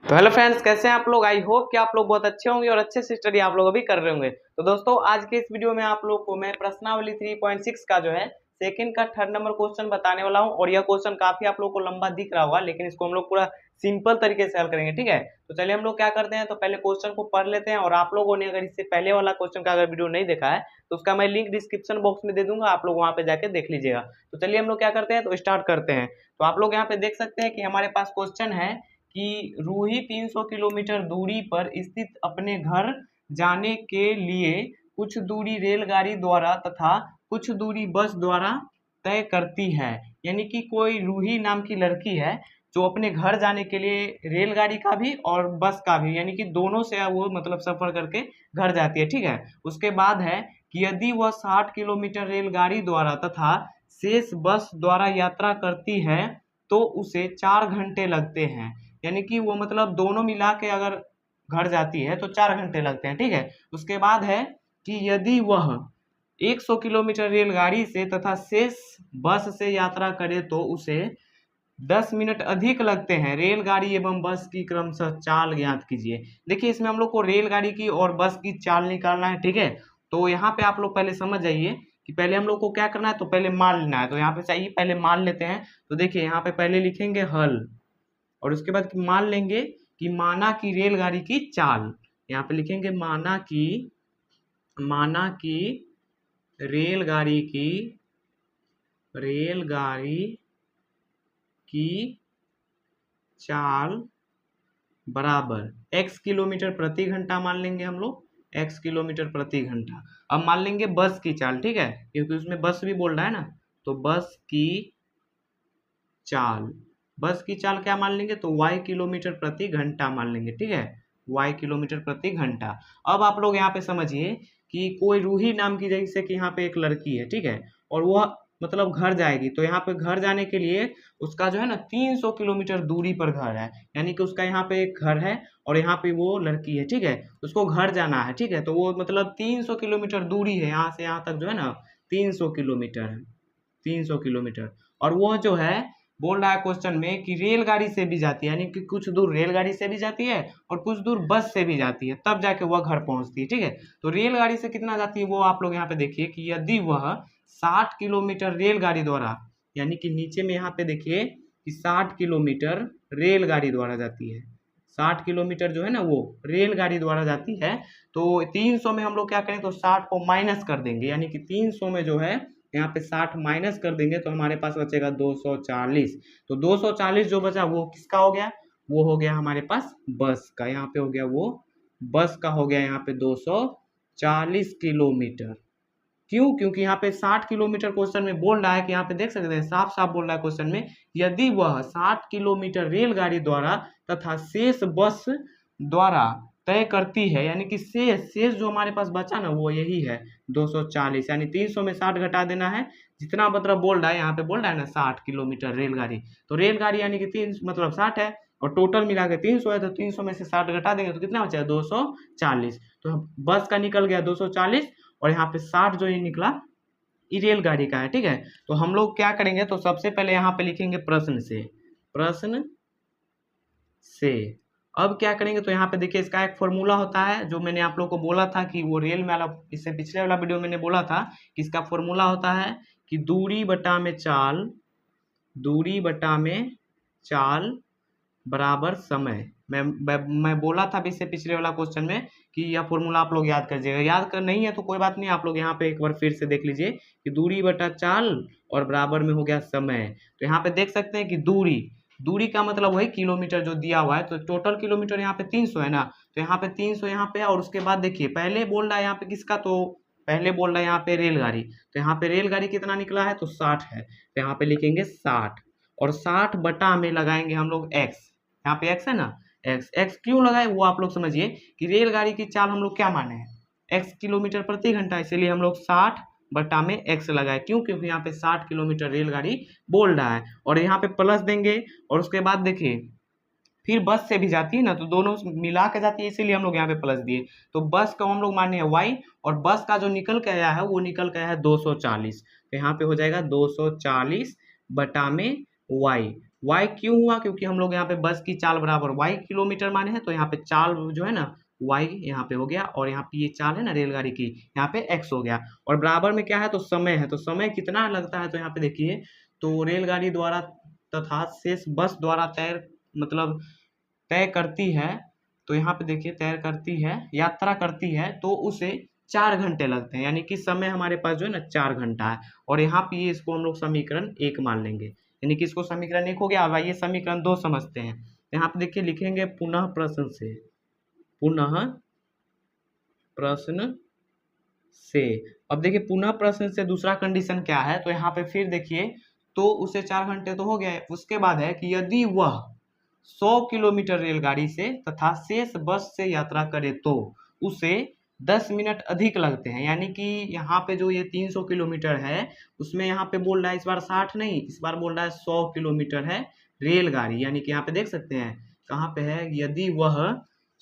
तो hello friends, कैसे हैं आप लोग। आई होप कि आप लोग बहुत अच्छे होंगे और अच्छे से स्टडी आप लोग अभी कर रहे होंगे। तो दोस्तों, आज के इस वीडियो में आप लोग को मैं प्रश्नावली 3.6 का जो है सेकंड का थर्ड नंबर क्वेश्चन बताने वाला हूं। और यह क्वेश्चन काफी आप लोग को लंबा दिख रहा होगा, लेकिन इसको हम लोग पूरा सिंपल तरीके से हल करेंगे। ठीक है, तो चलिए हम लोग क्या करते हैं, तो पहले क्वेश्चन को पढ़ लेते हैं। और आप लोगों ने अगर इससे पहले वाला क्वेश्चन का अगर वीडियो नहीं देखा है तो उसका मैं लिंक डिस्क्रिप्शन बॉक्स में दे दूंगा, आप लोग वहां पे जाके देख लीजिएगा। तो चलिए हम लोग क्या करते हैं, तो स्टार्ट करते हैं। तो आप लोग यहाँ पे देख सकते हैं कि हमारे पास क्वेश्चन है कि रूही 300 किलोमीटर दूरी पर स्थित अपने घर जाने के लिए कुछ दूरी रेलगाड़ी द्वारा तथा कुछ दूरी बस द्वारा तय करती है। यानी कि कोई रूही नाम की लड़की है जो अपने घर जाने के लिए रेलगाड़ी का भी और बस का भी, यानी कि दोनों से वो मतलब सफर करके घर जाती है। ठीक है, उसके बाद है कि यदि वह 60 किलोमीटर रेलगाड़ी द्वारा तथा शेष बस द्वारा यात्रा करती है तो उसे 4 घंटे लगते हैं। यानी कि वो मतलब दोनों मिला के अगर घर जाती है तो 4 घंटे लगते हैं। ठीक है, उसके बाद है कि यदि वह 100 किलोमीटर रेलगाड़ी से तथा शेष बस से यात्रा करे तो उसे 10 मिनट अधिक लगते हैं। रेलगाड़ी एवं बस की क्रमशः चाल ज्ञात कीजिए। देखिए, इसमें हम लोग को रेलगाड़ी की और बस की चाल निकालना है। ठीक है, तो यहाँ पे आप लोग पहले समझ जाइए कि पहले हम लोग को क्या करना है, तो पहले मान लेना है। तो यहाँ पे चाहिए पहले मान लेते हैं। तो देखिए, यहाँ पे पहले लिखेंगे हल और उसके बाद मान लेंगे कि माना की रेलगाड़ी की चाल। यहाँ पे लिखेंगे माना की रेलगाड़ी की चाल बराबर x किलोमीटर प्रति घंटा मान लेंगे हम लोग, x किलोमीटर प्रति घंटा। अब मान लेंगे बस की चाल। ठीक है, क्योंकि उसमें बस भी बोल रहा है ना, तो बस की चाल क्या मान लेंगे, तो y किलोमीटर प्रति घंटा मान लेंगे। ठीक है, y किलोमीटर प्रति घंटा। अब आप लोग यहाँ पे समझिए कि कोई रूही नाम की, जैसे कि यहाँ पे एक लड़की है। ठीक है, और वह मतलब घर जाएगी, तो यहाँ पे घर जाने के लिए उसका जो है ना 300 किलोमीटर दूरी पर घर है। यानी कि उसका यहाँ पे एक घर है और यहाँ पे वो लड़की है। ठीक है, उसको घर जाना है। ठीक है, तो वो मतलब 300 किलोमीटर दूरी है, यहाँ से यहाँ तक जो है ना 300 किलोमीटर है, 300 किलोमीटर। और वो जो है बोल रहा है क्वेश्चन में कि रेलगाड़ी से भी जाती है, यानी कि कुछ दूर रेलगाड़ी से भी जाती है और कुछ दूर बस से भी जाती है, तब जाके वह घर पहुंचती है। ठीक है, तो रेलगाड़ी से कितना जाती है वो आप लोग यहाँ पे देखिए कि यदि वह 60 किलोमीटर रेलगाड़ी द्वारा, यानी कि नीचे में यहाँ पे देखिए कि 60 किलोमीटर रेलगाड़ी द्वारा जाती है, 60 किलोमीटर जो है ना वो रेलगाड़ी द्वारा जाती है। तो 300 में हम लोग क्या करें, तो 60 को माइनस कर देंगे, यानी कि 300 में जो है यहाँ पे 60 माइनस कर देंगे तो हमारे पास बचेगा 240। तो 240 जो बचा वो किसका हो गया, वो हो गया हमारे पास बस का। यहाँ पे हो गया वो बस का हो गया यहाँ पे 240 किलोमीटर। क्यों, क्योंकि यहाँ पे 60 किलोमीटर क्वेश्चन में बोल रहा है कि यहाँ पे देख सकते हैं साफ साफ बोल रहा है क्वेश्चन में, यदि वह 60 किलोमीटर रेलगाड़ी द्वारा तथा शेष बस द्वारा तय करती है। यानी कि शेष जो हमारे पास बचा ना वो यही है 240, यानी 300 में 60 घटा देना है। जितना मतलब बोल रहा है यहाँ पे बोल रहा है ना 60 किलोमीटर रेलगाड़ी, तो रेलगाड़ी यानी कि 3 मतलब 60 है और टोटल मिला के 300 है, तो 300 में से 60 घटा देंगे तो कितना बचा 240। तो बस का निकल गया 240 और यहाँ पे 60 जो ये निकला ये रेलगाड़ी का है। ठीक है, तो हम लोग क्या करेंगे, तो सबसे पहले यहाँ पे लिखेंगे प्रश्न से। अब क्या करेंगे, तो यहाँ पे देखिए इसका एक फॉर्मूला होता है जो मैंने आप लोग को बोला था कि वो रेल में वाला, इससे पिछले वाला वीडियो मैंने बोला था कि इसका फॉर्मूला होता है कि दूरी बटा में चाल बराबर समय। मैं बोला था इससे पिछले वाला क्वेश्चन में कि यह फॉर्मूला आप लोग याद कर लीजिएगा। याद कर नहीं है तो कोई बात नहीं, आप लोग यहाँ पे एक बार फिर से देख लीजिए कि दूरी बटा चाल और बराबर में हो गया समय। तो यहाँ पे देख सकते हैं कि दूरी का मतलब वही किलोमीटर जो दिया हुआ है, तो टोटल किलोमीटर यहाँ पे 300 है ना, तो यहाँ पे 300 यहाँ पे। और उसके बाद देखिए पहले बोल रहा है यहाँ पे किसका, तो पहले बोल रहा है यहाँ पे रेलगाड़ी, तो यहाँ पे रेलगाड़ी कितना निकला है, तो 60 है, तो यहाँ पे लिखेंगे 60 और 60 बटा में लगाएंगे हम लोग x। यहाँ पे x है ना, x क्यों लगाए वो आप लोग समझिए कि रेलगाड़ी की चाल हम लोग क्या माने हैं, x किलोमीटर प्रति घंटा, इसीलिए हम लोग 60 बटा में x लगाए। क्यों, क्योंकि यहाँ पे 60 किलोमीटर रेलगाड़ी बोल रहा है। और यहाँ पे प्लस देंगे और उसके बाद देखिए फिर बस से भी जाती है ना, तो दोनों मिला के जाती है, इसीलिए हम लोग यहाँ पे प्लस दिए। तो बस का हम लोग माने हैं y और बस का जो निकल के आया है वो निकल के आया है 240, तो यहाँ पे हो जाएगा 240 बटा में y। y क्यों हुआ, क्योंकि हम लोग यहाँ पे बस की चाल बराबर y किलोमीटर माने हैं, तो यहाँ पे चाल जो है ना y यहाँ पे हो गया, और यहाँ पे ये चाल है ना रेलगाड़ी की, यहाँ पे x हो गया, और बराबर में क्या है तो समय है, तो समय कितना लगता है तो यहाँ पे देखिए, तो रेलगाड़ी द्वारा तथा शेष बस द्वारा तय मतलब तय करती है, तो यहाँ पे देखिए तय करती है, यात्रा करती है, तो उसे 4 घंटे लगते हैं, यानी कि समय हमारे पास जो है ना 4 घंटा है, और यहाँ पे ये इसको हम लोग समीकरण 1 मान लेंगे, यानी कि इसको समीकरण 1 हो गया। अब आइए समीकरण 2 समझते हैं। यहाँ पे देखिए लिखेंगे पुनः प्रश्न से, पुनः प्रश्न से। अब देखिए पुनः प्रश्न से दूसरा कंडीशन क्या है, तो यहाँ पे फिर देखिए, तो उसे 4 घंटे तो हो गया है, उसके बाद है कि यदि वह 100 किलोमीटर रेलगाड़ी से तथा शेष बस से यात्रा करे तो उसे 10 मिनट अधिक लगते हैं, यानी कि यहाँ पे जो ये 300 किलोमीटर है उसमें यहाँ पे बोल रहा है इस बार 60 नहीं, इस बार बोल रहा है 100 किलोमीटर है रेलगाड़ी, यानी कि यहाँ पे देख सकते हैं कहाँ पे है, यदि वह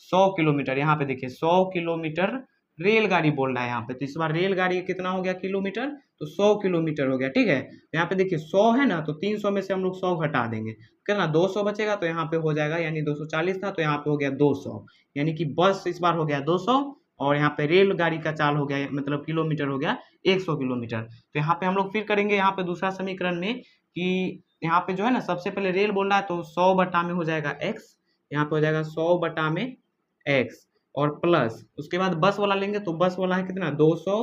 100 किलोमीटर, यहाँ पे देखिए 100 किलोमीटर रेलगाड़ी बोल रहा है यहाँ पे, तो इस बार रेलगाड़ी कितना हो गया किलोमीटर, तो 100 किलोमीटर हो गया, ठीक है। तो यहाँ पे देखिए 100 है ना, तो 300 में से हम लोग 100 घटा देंगे, कितना 200 बचेगा, तो यहाँ पे हो जाएगा, यानी 240 था तो यहाँ पे हो गया 200, यानी कि बस इस बार हो गया 200, और यहाँ पे रेलगाड़ी का चाल हो गया मतलब किलोमीटर हो गया 100 किलोमीटर। तो यहाँ पे हम लोग फिर करेंगे यहाँ पे दूसरा समीकरण में कि यहाँ पे जो है ना सबसे पहले रेल बोल रहा है, तो 100 बटा में हो जाएगा x, यहाँ पे हो जाएगा 100 बटा में x, और प्लस उसके बाद बस वाला लेंगे, तो बस वाला है कितना 200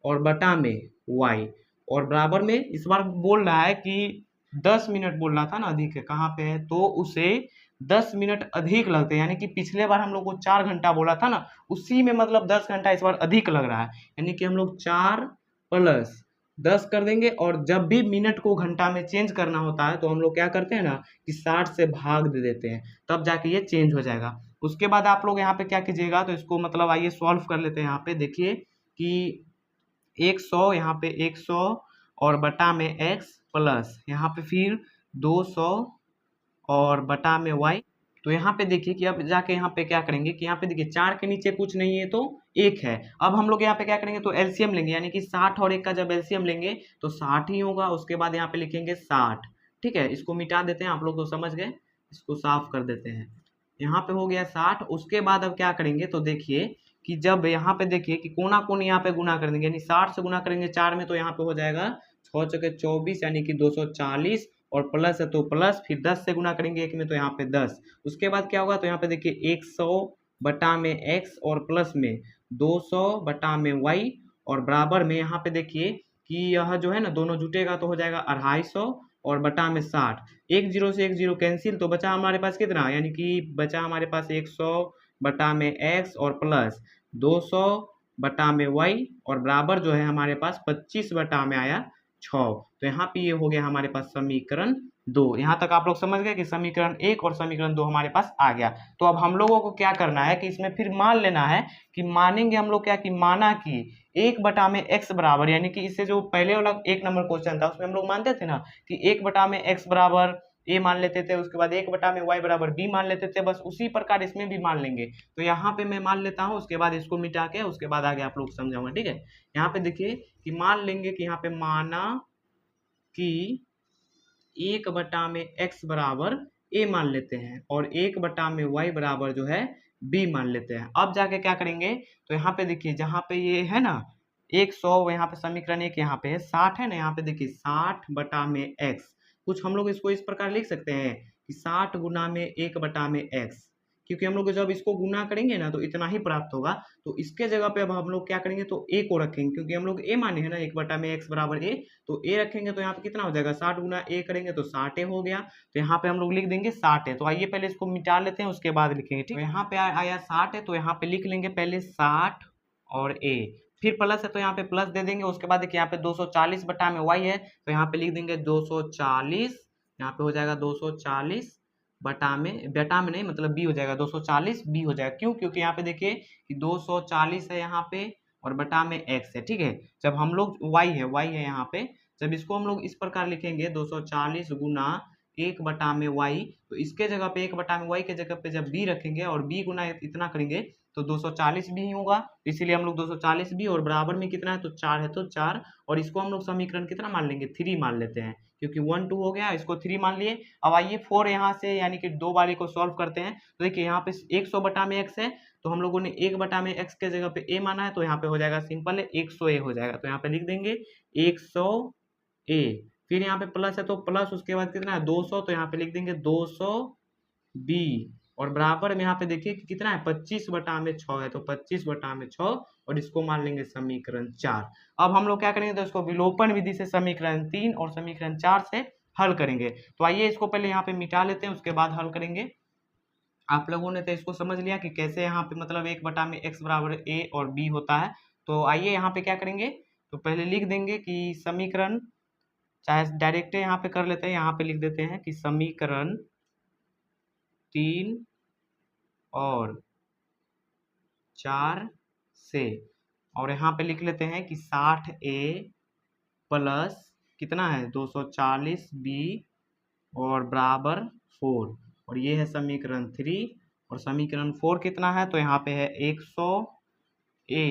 और बटा में y, और बराबर में इस बार बोल रहा है कि 10 मिनट बोल रहा था ना अधिक है, कहाँ पे है, तो उसे 10 मिनट अधिक लगते हैं, यानी कि पिछले बार हम लोग को 4 घंटा बोला था ना, उसी में मतलब 10 घंटा इस बार अधिक लग रहा है, यानी कि हम लोग 4 प्लस 10 कर देंगे, और जब भी मिनट को घंटा में चेंज करना होता है तो हम लोग क्या करते हैं ना कि 60 से भाग दे देते हैं, तब जाके ये चेंज हो जाएगा। उसके बाद आप लोग यहाँ पे क्या कीजिएगा, तो इसको मतलब आइए सॉल्व कर लेते हैं। यहाँ पे देखिए कि 100 यहाँ पे 100 और बटा में x प्लस यहाँ पे फिर 200 और बटा में y, तो यहाँ पे देखिए कि अब जाके यहाँ पे क्या करेंगे कि यहाँ पे देखिए 4 के नीचे कुछ नहीं है तो 1 है। अब हम लोग यहाँ पे क्या करेंगे तो एलसीएम लेंगे, यानी कि 60 और 1 का जब एलसीएम लेंगे तो 60 ही होगा। उसके बाद यहाँ पे लिखेंगे 60, ठीक है, इसको मिटा देते हैं, आप लोग तो समझ गए, इसको साफ कर देते हैं। यहाँ पे हो गया 60। उसके बाद अब क्या करेंगे तो देखिए कि जब यहाँ पे देखिए कि कोना कोन यहाँ पे गुना कर देंगे, यानी 60 से गुना करेंगे 4 में, तो यहाँ पे हो जाएगा 6 चौके 24, यानी कि 240, और प्लस है तो प्लस, फिर 10 से गुना करेंगे 1 में, तो यहाँ पे 10। उसके बाद क्या होगा तो यहाँ पे देखिए 100 बटा में x और प्लस में 200 बटा में y, और बराबर में यहाँ पे देखिए कि यह जो है ना दोनों जुटेगा तो हो जाएगा 250 और बटा में 60। 1 0 से 1 0 कैंसिल, तो बचा हमारे पास कितना, यानी कि बचा हमारे पास 100 बटा में x और प्लस 200 बटा में y, और बराबर जो है हमारे पास 25 बटा में आया 6। तो यहाँ पे ये हो गया हमारे पास समीकरण 2। यहाँ तक आप लोग समझ गए कि समीकरण 1 और समीकरण 2 हमारे पास आ गया। तो अब हम लोगों को क्या करना है कि इसमें फिर मान लेना है कि मानेंगे हम लोग क्या कि माना कि 1 बटा में x बराबर, यानी कि इससे जो पहले वाला 1 नंबर क्वेश्चन था उसमें हम लोग मानते थे ना कि 1 बटा में x बराबर a मान लेते थे, उसके बाद 1 बटा में y बराबर b मान लेते थे, बस उसी प्रकार इसमें भी मान लेंगे। तो यहाँ पे मैं मान लेता हूँ, उसके बाद इसको मिटा के उसके बाद आगे आप लोग समझाऊंगा, ठीक है। यहाँ पे देखिए कि मान लेंगे कि यहाँ पे माना कि 1 बटा में x बराबर a मान लेते हैं, और 1 बटा में y बराबर जो है b मान लेते हैं। अब जाके क्या करेंगे तो यहाँ पे देखिए जहाँ पे ये है ना 100, यहाँ पे समीकरण 1 यहाँ पे है 60 है ना, यहाँ पे देखिए 60 बटा में x, कुछ हम लोग इसको इस प्रकार लिख सकते हैं कि 60 गुना में 1 बटा में x, क्योंकि हम लोग जब इसको गुना करेंगे ना तो इतना ही प्राप्त होगा। तो इसके जगह पे अब हम लोग क्या करेंगे तो a को रखेंगे, क्योंकि हम लोग a माने हैं ना 1 बटा में x बराबर a, तो a रखेंगे तो यहाँ पे कितना हो जाएगा 60 गुना a करेंगे तो 60 हो गया। तो यहाँ पे हम लोग लिख देंगे 60 तो आइए पहले इसको मिटा लेते हैं, उसके बाद लिखेंगे, ठीक है। यहाँ पे आया 60 तो यहाँ पे लिख लेंगे पहले 60 और a, फिर प्लस है तो यहाँ पे प्लस दे देंगे। उसके बाद देखिए यहाँ पे 240 बटा में y है, तो यहाँ पे लिख देंगे 240, यहाँ पे हो जाएगा 240 बटा में नहीं मतलब b हो जाएगा 240 b हो जाएगा। क्यों, क्योंकि यहाँ पे देखिए कि 240 है यहाँ पे और बटा में x है, ठीक है। जब हम लोग y है यहाँ पे, जब इसको हम लोग इस प्रकार लिखेंगे 240 गुना 1 बटा में y, तो इसके जगह पे 1 बटा में y के जगह पे जब b रखेंगे और b गुना इतना करेंगे तो 240 भी ही होगा, इसीलिए हम लोग 240 भी, और बराबर में कितना है तो 4 है तो 4, और इसको हम लोग समीकरण कितना मान लेंगे 3 मान लेते हैं, क्योंकि 1 2 हो गया, इसको 3 मान लिए। अब आइए 4 यहाँ से यानी कि 2 वाले को सॉल्व करते हैं। तो देखिए यहाँ पे 100 बटा में x है, तो हम लोगों ने 1 बटा में x के जगह पे a माना है, तो यहाँ पे हो जाएगा सिंपल है 100a हो जाएगा, तो यहाँ पे लिख देंगे 100a। फिर यहाँ पे प्लस है तो प्लस, उसके बाद कितना है 200, तो यहाँ पे लिख देंगे 200b, और बराबर में यहाँ पे देखिए कि कितना है 25 बटा में 6 है, तो 25 बटा में 6, और इसको मान लेंगे समीकरण 4। अब हम लोग क्या करेंगे तो इसको विलोपन विधि से समीकरण 3 और समीकरण 4 से हल करेंगे। तो आइए इसको पहले यहाँ पे मिटा लेते हैं, उसके बाद हल करेंगे। आप लोगों ने तो इसको समझ लिया कि कैसे यहाँ पे मतलब 1 बटा में x बराबर a और b होता है। तो आइए यहाँ पे क्या करेंगे, तो पहले लिख देंगे कि समीकरण, चाहे डायरेक्ट यहाँ पे कर लेते हैं, यहाँ पे लिख देते हैं कि समीकरण 3 और 4 से, और यहाँ पे लिख लेते हैं कि 60a प्लस कितना है 240b और बराबर 4, और ये है समीकरण 3, और समीकरण 4 कितना है तो यहाँ पे है 100a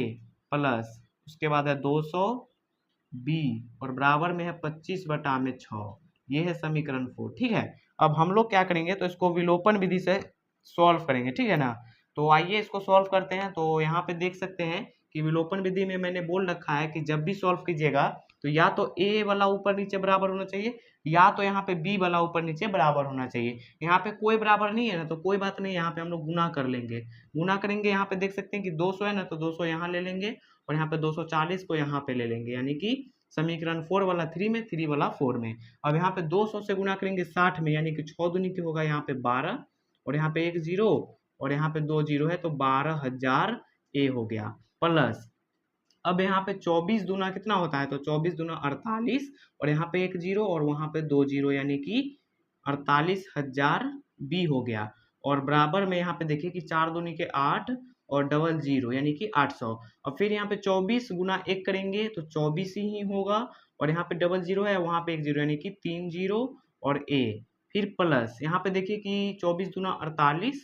प्लस उसके बाद है 200b और बराबर में है 25 बटा में 6, ये है समीकरण 4। ठीक है, अब हम लोग क्या करेंगे तो इसको विलोपन विधि से सॉल्व करेंगे, ठीक है ना। तो आइए इसको सॉल्व करते हैं। तो यहाँ पे देख सकते हैं कि विलोपन विधि में मैंने बोल रखा है कि जब भी सॉल्व कीजिएगा तो या तो a वाला ऊपर नीचे बराबर होना चाहिए, या तो यहाँ पे b वाला ऊपर नीचे बराबर होना चाहिए। यहाँ पे कोई बराबर नहीं है ना, तो कोई बात नहीं, यहाँ पे हम लोग गुना कर लेंगे। गुना करेंगे, यहाँ पे देख सकते हैं कि 200 है ना, तो 200 यहाँ ले लेंगे, और यहाँ पे 240 को यहाँ पे ले लेंगे, यानी कि समीकरण 4 वाला 3 में, 3 वाला 4 में। अब यहाँ पे 200 से गुना करेंगे 60 में, यानी कि 6 दूनी की होगा यहाँ पे 12, और यहाँ पे 1 0 और यहाँ पे 2 0 है, तो 12,000 a हो गया। प्लस अब यहाँ पे 24 दूना कितना होता है तो 24 दूना 48, और यहाँ पे 1 0 और वहाँ पे 2 0, यानी कि 48,000 b हो गया। और बराबर में यहाँ पे देखिए कि 4 दूनी के 8 और डबल 0 यानी कि 800। और फिर यहाँ पे 24 गुना 1 करेंगे तो 24 ही होगा, और यहाँ पे डबल 0 है, वहाँ पे 1 0 यानी कि 3 0 और a। फिर प्लस यहाँ पे देखिए कि 24 दूना 48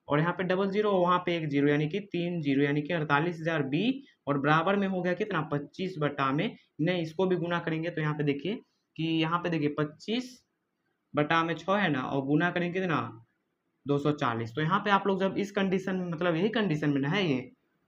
और यहाँ पे डबल 0 वहाँ पे 1 0 यानी कि 3 0 यानी कि 48,000 b, और बराबर में हो गया कितना 25 बटा में, नहीं इसको भी गुना करेंगे तो यहाँ पे देखिए कि यहाँ पे देखिए 25 बटा में 6 है ना, और गुना करेंगे कितना 240। तो यहाँ पे आप लोग जब इस कंडीशन में, मतलब यही कंडीशन में ना है, ये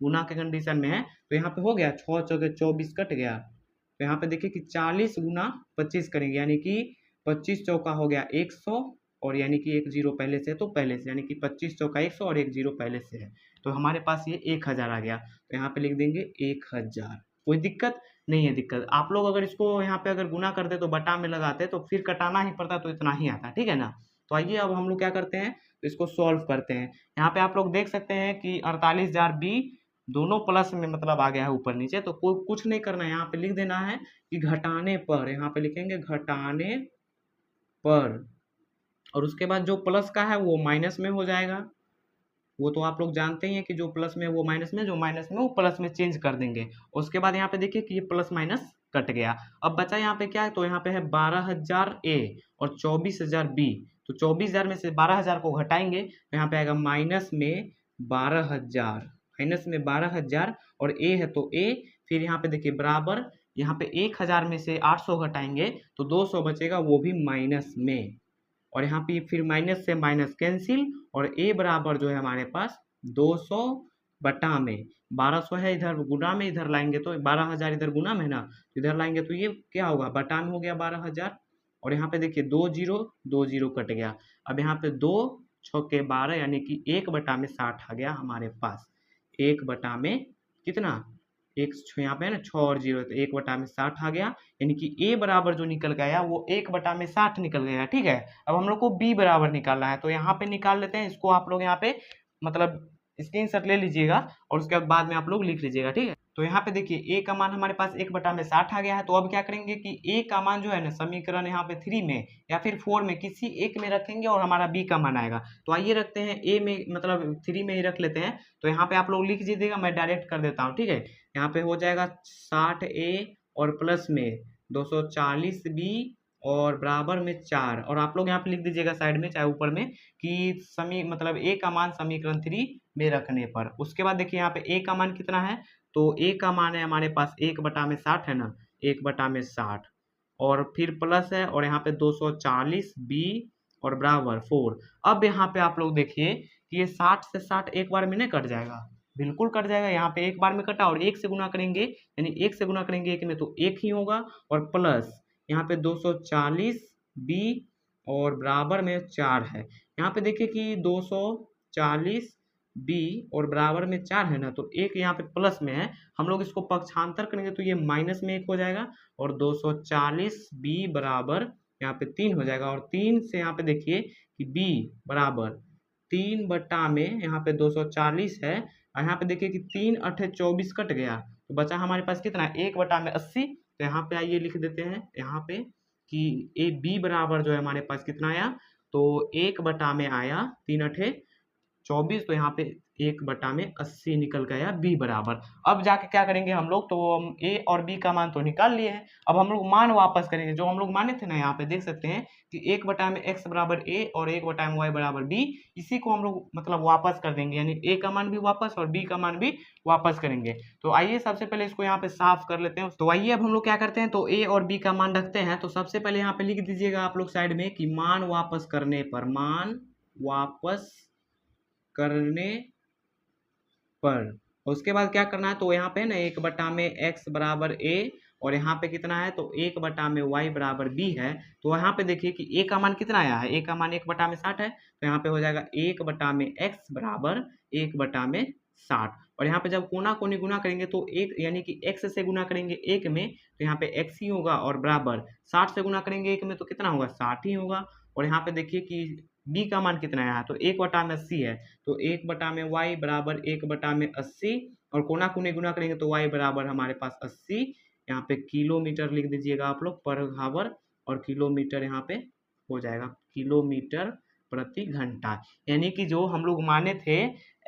गुना के कंडीशन में है, तो यहाँ पे हो गया 6 चौके 24 कट गया। तो यहाँ पे देखिए कि 40 गुना 25 करेंगे, यानी कि 25 चौका हो गया 100, और यानी कि 1 0 पहले से, तो पहले से यानी कि 25 चौका 100 और 1 0 पहले से है, तो हमारे पास ये 1000 आ गया। तो यहाँ पे लिख देंगे 1000। कोई दिक्कत नहीं है। दिक्कत आप लोग अगर इसको यहाँ पे अगर गुना करते तो बटा में लगाते तो फिर कटाना ही पड़ता, तो इतना ही आता, ठीक है ना। तो आइए अब हम लोग क्या करते हैं तो इसको सॉल्व करते हैं। यहाँ पे आप लोग देख सकते हैं कि 48,000 b दोनों प्लस में मतलब आ गया है ऊपर नीचे, तो कोई कुछ नहीं करना है, यहाँ पे लिख देना है कि घटाने पर, यहाँ पे लिखेंगे घटाने पर, और उसके बाद जो प्लस का है वो माइनस में हो जाएगा। वो तो आप लोग जानते ही हैं कि जो प्लस में वो माइनस में, जो माइनस में वो प्लस में चेंज कर देंगे। उसके बाद यहाँ पे देखिए कि ये प्लस माइनस कट गया। अब बचा यहाँ पे क्या है तो यहाँ पे है 12,000 a और 24,000 b। तो 24,000 में से 12,000 को घटाएंगे तो यहाँ पे आएगा माइनस में 12,000, माइनस में 12,000, और a है तो a। फिर यहाँ पे देखिए बराबर, यहाँ पे 1,000 में से 800 घटाएंगे तो 200 बचेगा, वो भी माइनस में, और यहाँ पे फिर माइनस से माइनस कैंसिल, और a बराबर जो है हमारे पास 200 बटा में 1200 है, इधर गुना में इधर लाएंगे तो 12,000 इधर गुना में है ना, तो इधर लाएंगे तो ये क्या होगा बटा में हो गया 12,000, और यहाँ पे देखिए 2 0 कट गया। अब यहाँ पे 2 छक्के 12 यानी कि 1 बटा में 60 आ गया हमारे पास। 1 बटा में कितना, एक यहाँ पे है ना 6 और 0, तो 1 बटा में 60 आ गया, यानी कि a बराबर जो निकल गया वो 1 बटा में 60 निकल गया। ठीक है, अब हम लोग को b बराबर निकालना है, तो यहाँ पे निकाल लेते हैं इसको। आप लोग यहाँ पे मतलब स्क्रीनशॉट ले लीजिएगा और उसके बाद में आप लोग लिख लीजिएगा, ठीक है। तो यहाँ पे देखिए a का मान हमारे पास 1 बटा में 60 आ गया है। तो अब क्या करेंगे कि a का मान जो है ना समीकरण यहाँ पे 3 में या फिर 4 में किसी एक में रखेंगे और हमारा b का मान आएगा। तो आइए रखते हैं a में, मतलब 3 में ही रख लेते हैं। तो यहाँ पे आप लोग लिख दीजिएगा, मैं डायरेक्ट कर देता हूँ, ठीक है। यहाँ पे हो जाएगा 60a और प्लस में 240b और बराबर में 4, और आप लोग यहाँ पे लिख दीजिएगा साइड में चाहे ऊपर में कि मतलब a का मान समीकरण 3 में रखने पर। उसके बाद देखिए यहाँ पे a का मान कितना है, तो a का मान है हमारे पास 1/60 है ना, 1/60, और फिर प्लस है और यहाँ पे 240 b और बराबर 4। अब यहाँ पे आप लोग देखिए कि ये 60 से 60 एक बार में नहीं कट जाएगा, बिल्कुल कट जाएगा। यहाँ पे एक बार में कटा और एक से गुना करेंगे, यानी एक से गुना करेंगे एक में तो एक ही होगा, और प्लस यहाँ पे 240 बी और बराबर में 4 है। यहाँ पे देखिए कि 240 बी और बराबर में 4 है ना, तो एक यहाँ पे प्लस में है, हम लोग इसको पक्षांतर करेंगे तो ये माइनस में 1 हो जाएगा, और 240 बी बराबर यहाँ पे 3 हो जाएगा, और 3 से यहाँ पे देखिए कि b बराबर 3 बटा में यहाँ पे 240 है, और यहाँ पे देखिए कि 3 अठे 24 कट गया, तो बचा हमारे पास कितना है 1/80। तो यहाँ पे आइए लिख देते हैं यहाँ पे कि ए बी बराबर जो है हमारे पास कितना आया, तो 1 में आया 3 अठे 24, तो यहाँ पे 1/80 निकल गया b बराबर। अब जाके क्या करेंगे हम लोग, तो हम a और b का मान तो निकाल लिए हैं, अब हम लोग मान वापस करेंगे जो हम लोग माने थे ना, यहाँ पे देख सकते हैं कि 1/x बराबर a और 1/y बराबर b, इसी को हम लोग मतलब वापस कर देंगे, यानी a का मान भी वापस और b का मान भी वापस करेंगे। तो आइए सबसे पहले इसको यहाँ पे साफ कर लेते हैं। तो आइए अब हम लोग क्या करते हैं, तो a और b का मान रखते हैं। तो सबसे पहले यहाँ पे लिख दीजिएगा आप लोग साइड में कि मान वापस करने पर, मान वापस करने पर उसके बाद क्या करना है, तो यहाँ पे ना 1/x बराबर a, और यहाँ पे कितना है, तो 1/y बराबर b है। तो यहाँ पे देखिए कि a का मान कितना आया है, a का मान 1/60 है, तो यहाँ पे हो जाएगा 1/x बराबर 1/60, और यहाँ पे जब कोना कोनी गुना करेंगे तो एक, यानी कि x से गुना करेंगे एक में तो यहाँ पे x ही होगा, और बराबर 60 से गुना करेंगे एक में तो कितना होगा 60 ही होगा। और यहाँ पे देखिए कि b का मान कितना आया है, तो 1/80 है, तो 1/y बराबर 1/80, और कोना कोनी गुना करेंगे तो y बराबर हमारे पास 80। यहाँ पे किलोमीटर लिख दीजिएगा आप लोग पर हावर, और किलोमीटर यहाँ पे हो जाएगा किलोमीटर प्रति घंटा। यानी कि जो हम लोग माने थे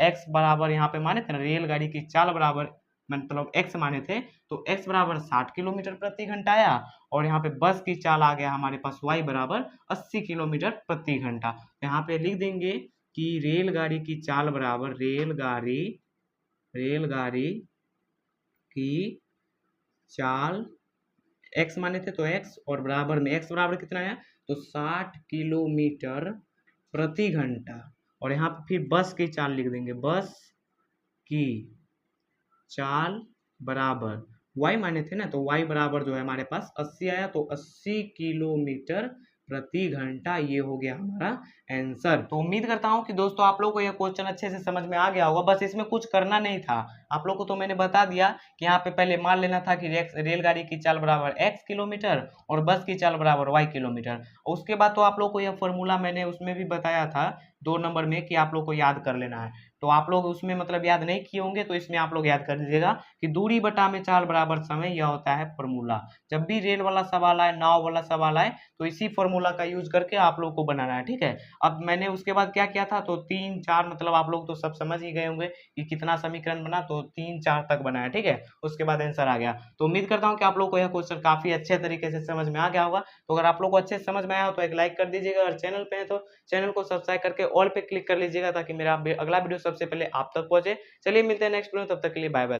x बराबर, यहाँ पे माने थे ना रेलगाड़ी की चाल बराबर, मतलब x माने थे, तो x बराबर 60 किलोमीटर प्रति घंटा आया, और यहाँ पे बस की चाल आ गया हमारे पास y बराबर 80 किलोमीटर प्रति घंटा। यहाँ पे लिख देंगे कि रेलगाड़ी की चाल बराबर रेलगाड़ी की चाल x माने थे तो x, और बराबर में x बराबर कितना है, तो 60 किलोमीटर प्रति घंटा, और यहाँ पे फिर बस की चाल लिख देंगे, बस की चाल बराबर y माने थे ना, तो y बराबर जो है हमारे पास 80 आया, तो 80 किलोमीटर प्रति घंटा, ये हो गया हमारा आंसर। तो उम्मीद करता हूँ कि दोस्तों आप लोगों को यह क्वेश्चन अच्छे से समझ में आ गया होगा। बस इसमें कुछ करना नहीं था, आप लोगों को तो मैंने बता दिया कि यहाँ पे पहले मान लेना था कि रेलगाड़ी की चाल बराबर x किलोमीटर और बस की चाल बराबर y किलोमीटर। उसके बाद तो आप लोग को यह फॉर्मूला मैंने उसमें भी बताया था 2 नंबर में कि आप लोग को याद कर लेना है, तो आप लोग उसमें मतलब याद नहीं किए होंगे, तो इसमें आप लोग याद कर दीजिएगा कि दूरी बटा में चाल बराबर समय, यह होता है फॉर्मूला। जब भी रेल वाला सवाल आए, नाव वाला सवाल आए, तो इसी फॉर्मूला का यूज करके आप लोग को बनाना है, ठीक है। अब मैंने उसके बाद क्या किया था, तो 3 4 मतलब आप लोग तो सब समझ ही गए होंगे कि कितना समीकरण बना, तो 3 4 तक बनाया, ठीक है। उसके बाद आंसर आ गया। तो उम्मीद करता हूँ कि आप लोग को यह क्वेश्चन काफी अच्छे तरीके से समझ में आ गया होगा। तो अगर आप लोग को अच्छे से समझ में आया हो तो एक लाइक कर दीजिएगा, और चैनल पे है तो चैनल को सब्सक्राइब करके ऑल पे क्लिक कर लीजिएगा, ताकि मेरा अगला वीडियो सबसे पहले आप तक पहुंचे। चलिए मिलते हैं नेक्स्ट वीडियो, तब तक के लिए बाय बाय।